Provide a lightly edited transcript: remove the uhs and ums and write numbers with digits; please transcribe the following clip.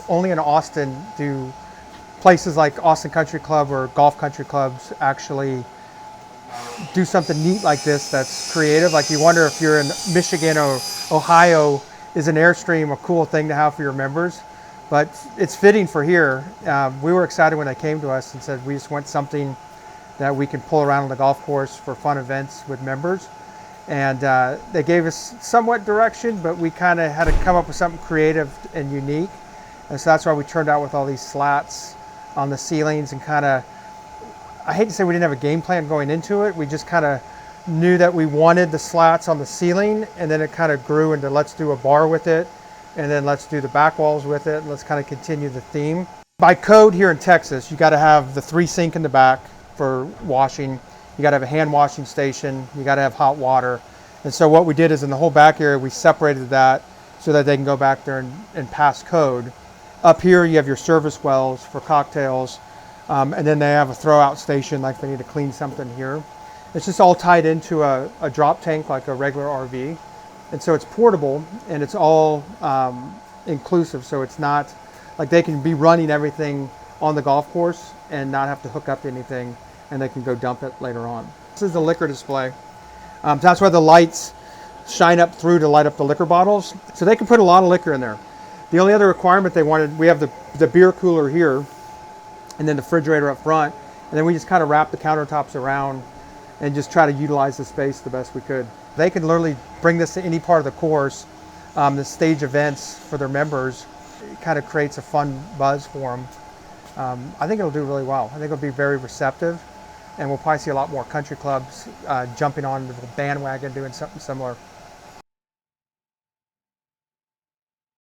only in Austin do places like Austin Country Club or golf country clubs actually do something neat like this that's creative. Like, you wonder if you're in Michigan or Ohio, is an Airstream a cool thing to have for your members? But it's fitting for here. We were excited when they came to us and said we just want something that we can pull around on the golf course for fun events with members. And they gave us somewhat direction, but we kind of had to come up with something creative and unique. And so that's why we turned out with all these slats on the ceilings, and kind of, I hate to say we didn't have a game plan going into it. We just kind of knew that we wanted the slats on the ceiling, and then it kind of grew into let's do a bar with it, and then let's do the back walls with it, and let's kind of continue the theme. By code here in Texas, you got to have the 3 sink in the back for washing. You got to have a hand washing station. You got to have hot water. And so what we did is in the whole back area, we separated that so that they can go back there and pass code. Up here, you have your service wells for cocktails. And then they have a throw-out station, like they need to clean something here. It's just all tied into a drop tank like a regular RV. And so it's portable, and it's all inclusive. So it's not like they can be running everything on the golf course and not have to hook up to anything, and they can go dump it later on. This is the liquor display. That's why the lights shine up through to light up the liquor bottles. So they can put a lot of liquor in there. The only other requirement they wanted, we have the beer cooler here, and then the refrigerator up front, and then we just kind of wrap the countertops around and just try to utilize the space the best we could. They can literally bring this to any part of the course, the stage events for their members. It kind of creates a fun buzz for them. I think it'll do really well. I think it'll be very receptive, and we'll probably see a lot more country clubs jumping on the bandwagon doing something similar.